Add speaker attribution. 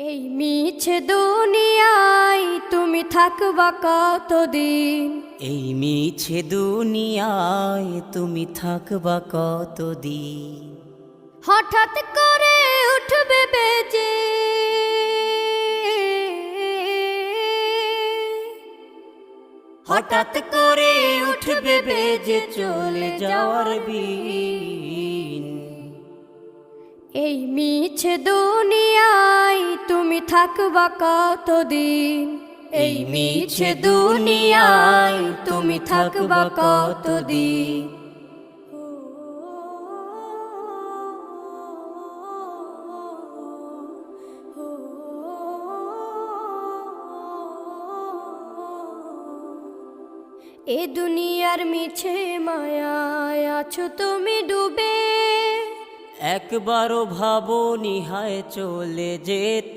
Speaker 1: এই মিছে দুনিয়ায় তুমি থাকবা কতদিন?
Speaker 2: এই মিছে দুনিয়ায় তুমি থাকবা কতদিন?
Speaker 1: হঠাৎ করে উঠবে বেজে
Speaker 2: হঠাৎ করে উঠবে বেজে চলে যাওয়ার বিন।
Speaker 1: এই মিছে দুনিয়ায় তুমি থাকবা কতদিন?
Speaker 2: এই মিছে দুনিয়ায় তুমি থাকবা কতদিন?
Speaker 1: এ দুনিয়ার মিছে মায়ায় আছো তুমি ডুবে,
Speaker 2: একবারও ভাবো নিহায় চলে যেতে।